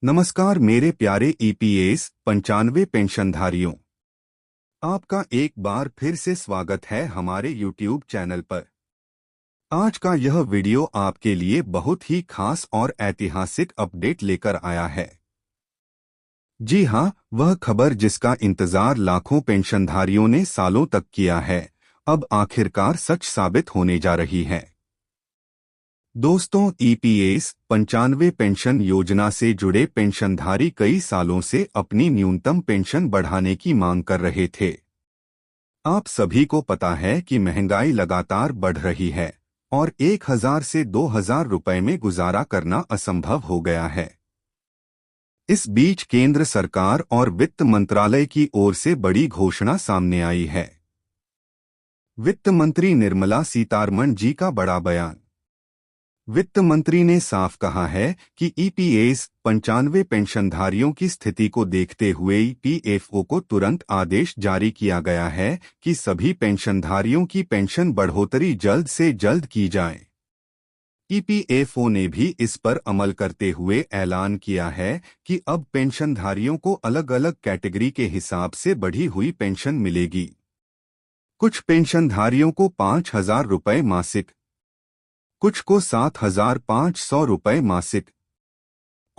नमस्कार मेरे प्यारे ईपीएस 95 पेंशनधारियों। आपका एक बार फिर से स्वागत है हमारे यूट्यूब चैनल पर। आज का यह वीडियो आपके लिए बहुत ही खास और ऐतिहासिक अपडेट लेकर आया है। जी हां, वह खबर जिसका इंतजार लाखों पेंशनधारियों ने सालों तक किया है, अब आखिरकार सच साबित होने जा रही है। दोस्तों, ईपीएस 95 पेंशन योजना से जुड़े पेंशनधारी कई सालों से अपनी न्यूनतम पेंशन बढ़ाने की मांग कर रहे थे। आप सभी को पता है कि महंगाई लगातार बढ़ रही है और 1000 से 2000 रुपए में गुजारा करना असंभव हो गया है। इस बीच केंद्र सरकार और वित्त मंत्रालय की ओर से बड़ी घोषणा सामने आई है। वित्त मंत्री निर्मला सीतारमण जी का बड़ा बयान। वित्त मंत्री ने साफ कहा है कि ईपीएस 95 पेंशनधारियों की स्थिति को देखते हुए ईपीएफओ को तुरंत आदेश जारी किया गया है कि सभी पेंशनधारियों की पेंशन बढ़ोतरी जल्द से जल्द की जाए। ईपीएफओ ने भी इस पर अमल करते हुए ऐलान किया है कि अब पेंशनधारियों को अलग अलग कैटेगरी के हिसाब से बढ़ी हुई पेंशन मिलेगी। कुछ पेंशनधारियों को 5000 रुपये मासिक, कुछ को 7500 रुपये मासिक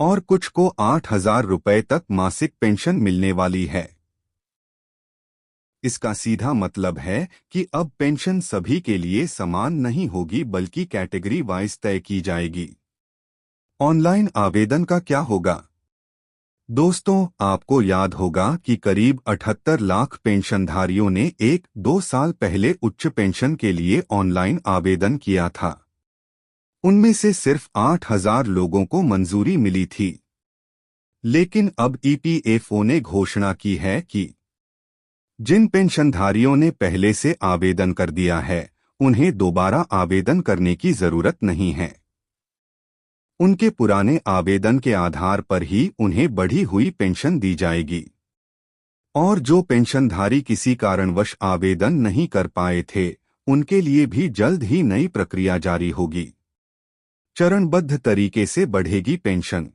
और कुछ को 8000 रुपये तक मासिक पेंशन मिलने वाली है। इसका सीधा मतलब है कि अब पेंशन सभी के लिए समान नहीं होगी बल्कि कैटेगरी वाइज तय की जाएगी। ऑनलाइन आवेदन का क्या होगा? दोस्तों, आपको याद होगा कि करीब 78 लाख पेंशनधारियों ने 1-2 साल पहले उच्च पेंशन के लिए ऑनलाइन आवेदन किया था। उनमें से सिर्फ 8000 लोगों को मंजूरी मिली थी। लेकिन अब ईपीएफओ ने घोषणा की है कि जिन पेंशनधारियों ने पहले से आवेदन कर दिया है, उन्हें दोबारा आवेदन करने की जरूरत नहीं है। उनके पुराने आवेदन के आधार पर ही उन्हें बढ़ी हुई पेंशन दी जाएगी। और जो पेंशनधारी किसी कारणवश आवेदन नहीं कर पाए थे, उनके लिए भी जल्द ही नई प्रक्रिया जारी होगी। चरणबद्ध तरीके से बढ़ेगी पेंशन।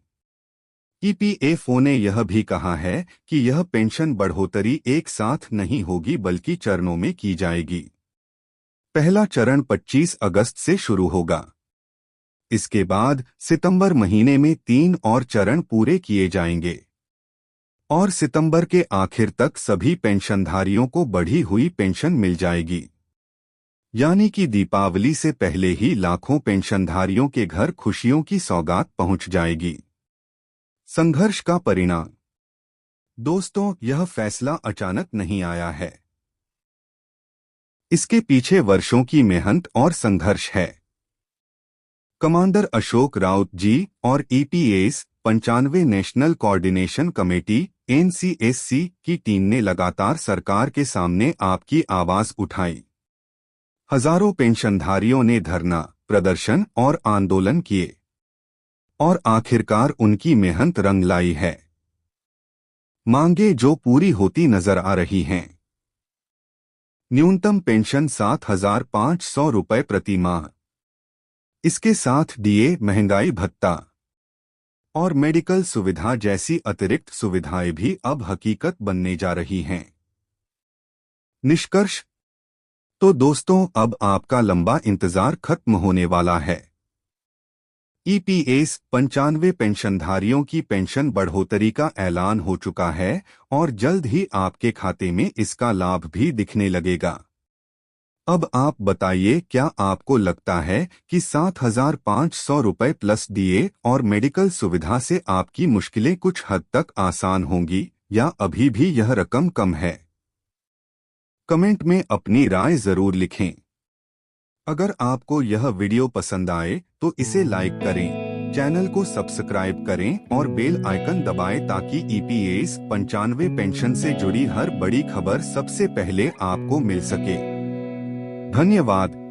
ईपीएफओ ने यह भी कहा है कि यह पेंशन बढ़ोतरी एक साथ नहीं होगी बल्कि चरणों में की जाएगी। पहला चरण 25 अगस्त से शुरू होगा। इसके बाद सितंबर महीने में 3 और चरण पूरे किए जाएंगे और सितंबर के आखिर तक सभी पेंशनधारियों को बढ़ी हुई पेंशन मिल जाएगी। यानी कि दीपावली से पहले ही लाखों पेंशनधारियों के घर खुशियों की सौगात पहुंच जाएगी। संघर्ष का परिणाम। दोस्तों, यह फैसला अचानक नहीं आया है। इसके पीछे वर्षों की मेहनत और संघर्ष है। कमांडर अशोक राउत जी और EPS 95 national coordination committee (NCSC) की टीम ने लगातार सरकार के सामने आपकी आवाज उठाई। हजारों पेंशनधारियों ने धरना, प्रदर्शन और आंदोलन किए और आखिरकार उनकी मेहनत रंग लाई है। मांगे जो पूरी होती नजर आ रही हैं। न्यूनतम पेंशन 7500 रुपये प्रति माह। इसके साथ डीए, महंगाई भत्ता और मेडिकल सुविधा जैसी अतिरिक्त सुविधाएं भी अब हकीकत बनने जा रही हैं। निष्कर्ष। तो दोस्तों, अब आपका लंबा इंतजार खत्म होने वाला है। ईपीएस 95 पेंशनधारियों की पेंशन बढ़ोतरी का ऐलान हो चुका है और जल्द ही आपके खाते में इसका लाभ भी दिखने लगेगा। अब आप बताइए, क्या आपको लगता है कि 7500 रुपये प्लस डीए और मेडिकल सुविधा से आपकी मुश्किलें कुछ हद तक आसान होंगी या अभी भी यह रकम कम है? कमेंट में अपनी राय जरूर लिखें। अगर आपको यह वीडियो पसंद आए तो इसे लाइक करें, चैनल को सब्सक्राइब करें और बेल आइकन दबाएं ताकि ईपीएस 95 पेंशन से जुड़ी हर बड़ी खबर सबसे पहले आपको मिल सके। धन्यवाद।